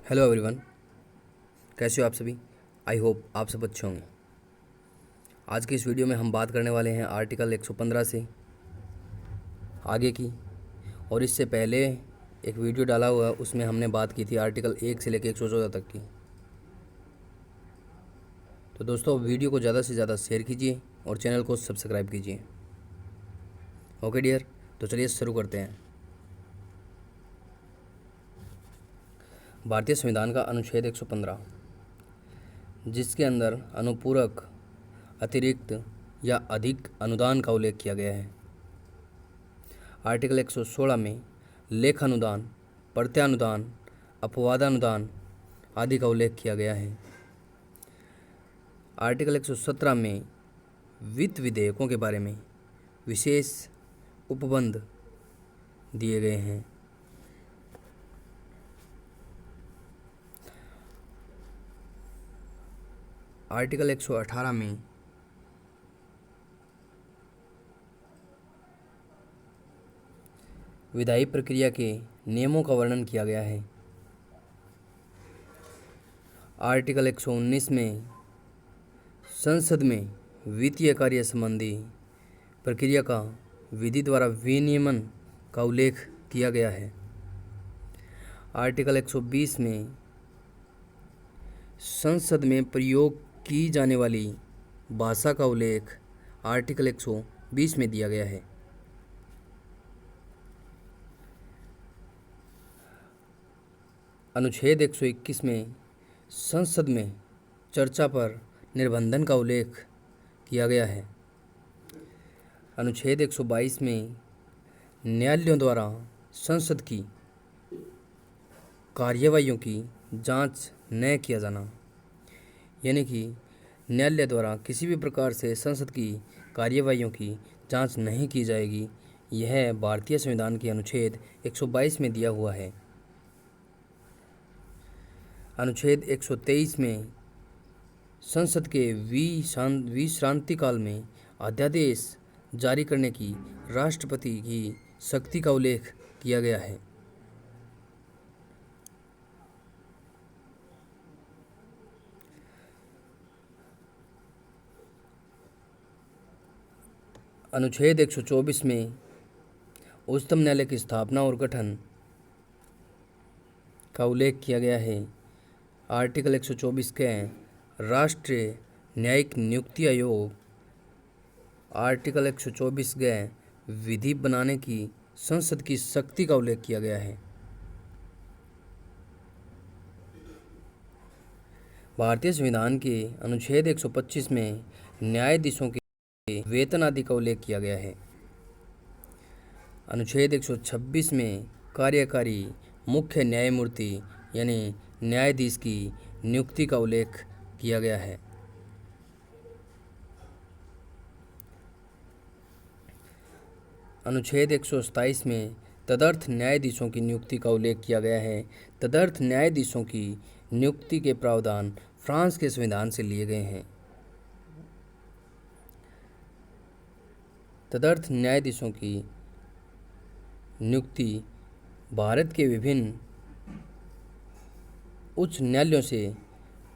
Hello everyone, कैसे हो आप सभी। आई होप आप सब अच्छे होंगे। आज की इस वीडियो में हम बात करने वाले हैं आर्टिकल 115 से आगे की। और इससे पहले एक वीडियो डाला हुआ है, उसमें हमने बात की थी आर्टिकल 1 से लेकर 114 तक की। तो दोस्तों, वीडियो को ज़्यादा से ज़्यादा शेयर कीजिए और चैनल को सब्सक्राइब कीजिए। ओके डियर, तो चलिए शुरू करते हैं। भारतीय संविधान का अनुच्छेद 115, जिसके अंदर अनुपूरक, अतिरिक्त या अधिक अनुदान का उल्लेख किया गया है। आर्टिकल 116 में लेखानुदान, प्रत्यानुदान, अपवादानुदान आदि का उल्लेख किया गया है। आर्टिकल 117 में वित्त विधेयकों के बारे में विशेष उपबंध दिए गए हैं। आर्टिकल 118 में विधायी प्रक्रिया के नियमों का वर्णन किया गया है। आर्टिकल 119 में संसद में वित्तीय कार्य संबंधी प्रक्रिया का विधि द्वारा विनियमन का उल्लेख किया गया है। आर्टिकल 120 में संसद में प्रयोग की जाने वाली भाषा का उल्लेख आर्टिकल 120 में दिया गया है। अनुच्छेद 121 में संसद में चर्चा पर निर्बंधन का उल्लेख किया गया है। अनुच्छेद 122 में न्यायालयों द्वारा संसद की कार्यवाहियों की जांच न किया जाना, यानी कि न्यायालय द्वारा किसी भी प्रकार से संसद की कार्यवाहियों की जांच नहीं की जाएगी। यह भारतीय संविधान के अनुच्छेद 122 में दिया हुआ है। अनुच्छेद 123 में संसद के विश्रांति काल में अध्यादेश जारी करने की राष्ट्रपति की शक्ति का उल्लेख किया गया है। अनुच्छेद 124 में उच्चतम न्यायालय की स्थापना और गठन का उल्लेख किया गया है। आर्टिकल 124 के राष्ट्रीय न्यायिक नियुक्ति आयोग, आर्टिकल 124 के विधि बनाने की संसद की शक्ति का उल्लेख किया गया है। भारतीय संविधान के अनुच्छेद 125 में न्यायाधीशों के वेतन आदि का उल्लेख किया गया है। अनुच्छेद 126 में कार्यकारी मुख्य न्यायमूर्ति यानी न्यायाधीश की नियुक्ति का उल्लेख किया गया है। अनुच्छेद 127 में तदर्थ न्यायाधीशों की नियुक्ति का उल्लेख किया गया है। तदर्थ न्यायाधीशों की नियुक्ति के प्रावधान फ्रांस के संविधान से लिए गए हैं। तदर्थ न्यायाधीशों की नियुक्ति भारत के विभिन्न उच्च न्यायालयों से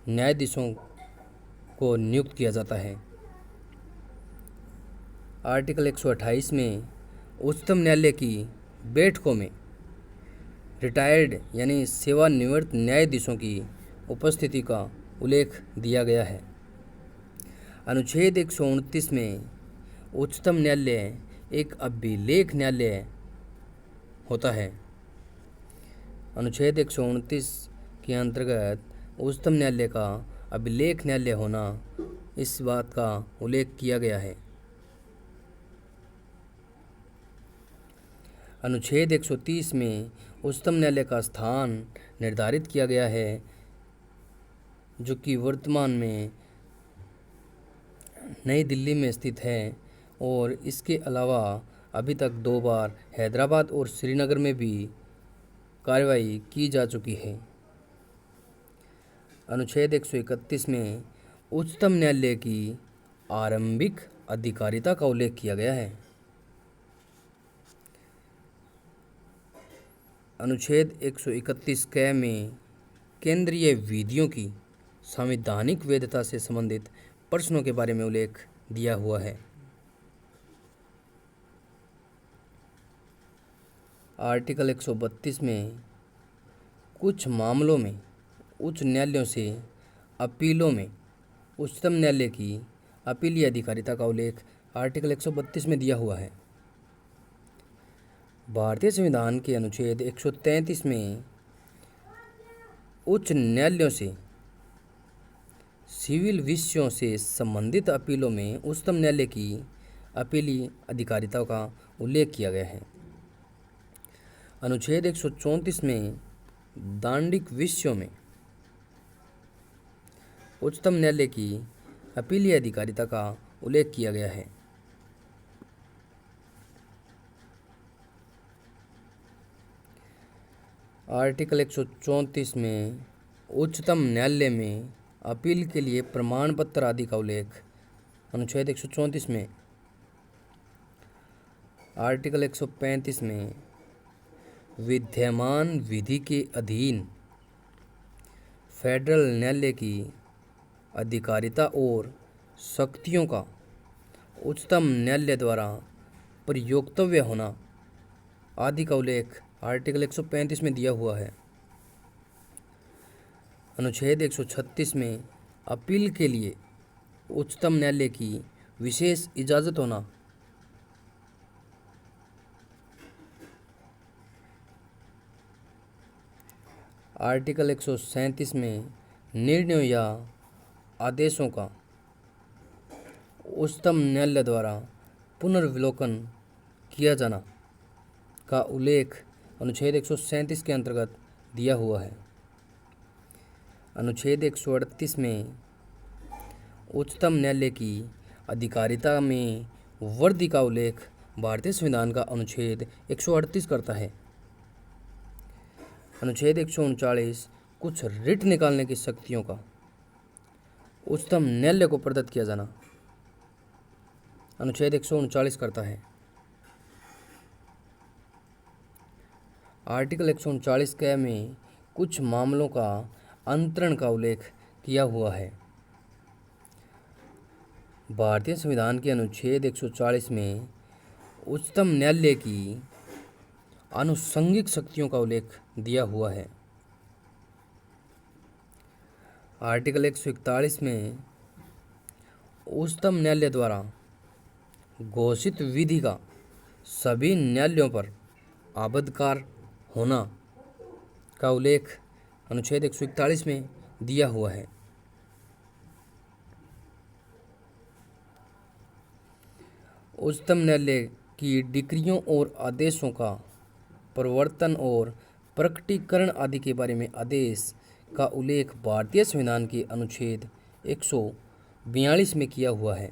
न्यायाधीशों को नियुक्त किया जाता है। आर्टिकल 128 में उच्चतम न्यायालय की बैठकों में रिटायर्ड यानी सेवानिवृत्त न्यायाधीशों की उपस्थिति का उल्लेख दिया गया है। अनुच्छेद 129 में उच्चतम न्यायालय एक अभिलेख न्यायालय होता है। अनुच्छेद 129 के अंतर्गत उच्चतम न्यायालय का अभिलेख न्यायालय होना, इस बात का उल्लेख किया गया है। अनुच्छेद 130 में उच्चतम न्यायालय का स्थान निर्धारित किया गया है, जो कि वर्तमान में नई दिल्ली में स्थित है, और इसके अलावा अभी तक 2 बार हैदराबाद और श्रीनगर में भी कार्रवाई की जा चुकी है। अनुच्छेद 131 में उच्चतम न्यायालय की आरंभिक अधिकारिता का उल्लेख किया गया है। अनुच्छेद 131 क में केंद्रीय विधियों की संवैधानिक वैधता से संबंधित प्रश्नों के बारे में उल्लेख दिया हुआ है। आर्टिकल 132 में कुछ मामलों में उच्च न्यायालयों से अपीलों में उच्चतम न्यायालय की अपीलीय अधिकारिता का उल्लेख आर्टिकल 132 में दिया हुआ है। भारतीय संविधान के अनुच्छेद 133 में उच्च न्यायालयों से सिविल विषयों से संबंधित अपीलों में उच्चतम न्यायालय की अपीलीय अधिकारिता का उल्लेख किया गया है। अनुच्छेद 134 में दांडिक विषयों में उच्चतम न्यायालय की अपीलीय अधिकारिता का उल्लेख किया गया है। आर्टिकल 134 में उच्चतम न्यायालय में अपील के लिए प्रमाण पत्र आदि का उल्लेख अनुच्छेद 134 में। आर्टिकल 135 में विद्यमान विधि के अधीन फेडरल न्यायालय की अधिकारिता और शक्तियों का उच्चतम न्यायालय द्वारा प्रयोक्तव्य होना आदि का उल्लेख आर्टिकल 135 में दिया हुआ है। अनुच्छेद 136 में अपील के लिए उच्चतम न्यायालय की विशेष इजाज़त होना। आर्टिकल 137 में निर्णयों या आदेशों का उच्चतम न्यायालय द्वारा पुनर्विलोकन किया जाना का उल्लेख अनुच्छेद 137 के अंतर्गत दिया हुआ है। अनुच्छेद 138 में उच्चतम न्यायालय की अधिकारिता में वृद्धि का उल्लेख भारतीय संविधान का अनुच्छेद 138 करता है। अनुच्छेद 139 कुछ रिट निकालने की शक्तियों का उच्चतम न्यायालय को प्रदत्त किया जाना अनुच्छेद 139 करता है। आर्टिकल 139 क में कुछ मामलों का अंतरण का उल्लेख किया हुआ है। भारतीय संविधान के अनुच्छेद 140 में उच्चतम न्यायालय की आनुषंगिक शक्तियों का उल्लेख दिया हुआ है। आर्टिकल 141 में उच्चतम न्यायालय द्वारा घोषित विधि का सभी न्यायालयों पर आबद्धकार होना का उल्लेख अनुच्छेद 141 में दिया हुआ है। उच्चतम न्यायालय की डिक्रियों और आदेशों का प्रवर्तन और प्रकटीकरण आदि के बारे में आदेश का उल्लेख भारतीय संविधान के अनुच्छेद 142 में किया हुआ है।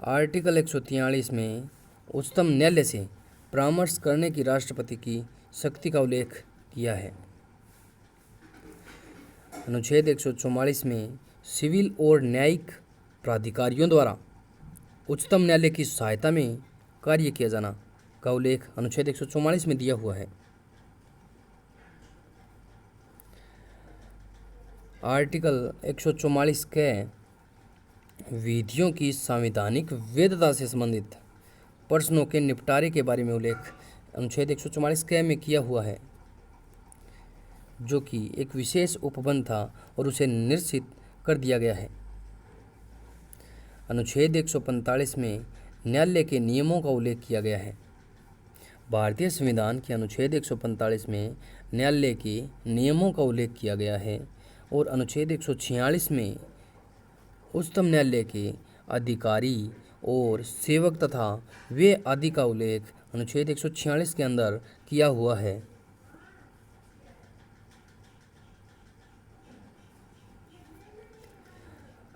आर्टिकल 143 में उच्चतम न्यायालय से परामर्श करने की राष्ट्रपति की शक्ति का उल्लेख किया है। अनुच्छेद 144 में सिविल और न्यायिक प्राधिकारियों द्वारा उच्चतम न्यायालय की सहायता में कार्य किया जाना का उल्लेख अनुच्छेद 144 में दिया हुआ है। आर्टिकल 144 के विधियों की संवैधानिक वैधता से संबंधित प्रश्नों के निपटारे के बारे में उल्लेख अनुच्छेद 144 के में किया हुआ है, जो कि एक विशेष उपबंध था और उसे निश्चित कर दिया गया है। अनुच्छेद 145 में न्यायालय के नियमों का उल्लेख किया गया है। भारतीय संविधान के अनुच्छेद 145 में न्यायालय के नियमों का उल्लेख किया गया है और अनुच्छेद 146 में उच्चतम न्यायालय के अधिकारी और सेवक तथा वे आदि का उल्लेख अनुच्छेद 146 के अंदर किया हुआ है।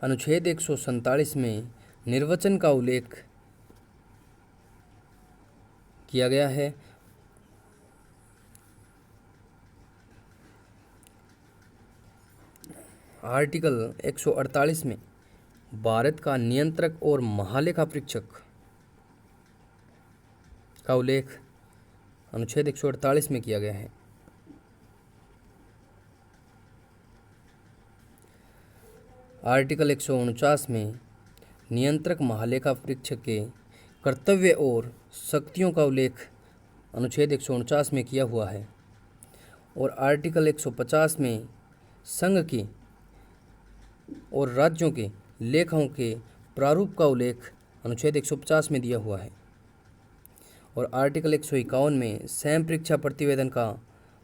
अनुच्छेद 147 में निर्वाचन का उल्लेख किया गया है। आर्टिकल 148 में भारत का नियंत्रक और महालेखा परीक्षक का उल्लेख अनुच्छेद 148 में किया गया है। आर्टिकल 149 में नियंत्रक महालेखा परीक्षक के कर्तव्य और शक्तियों का उल्लेख अनुच्छेद 149 में किया हुआ है और आर्टिकल 150 में संघ के और राज्यों के लेखाओं के प्रारूप का उल्लेख अनुच्छेद 150 में दिया हुआ है और आर्टिकल 151 में स्वयं परीक्षा प्रतिवेदन का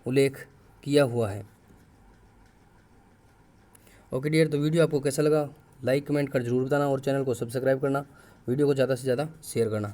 उल्लेख किया हुआ है। ओके डियर, तो वीडियो आपको कैसा लगा लाइक कमेंट कर जरूर बताना और चैनल को सब्सक्राइब करना, वीडियो को ज़्यादा से ज़्यादा शेयर करना।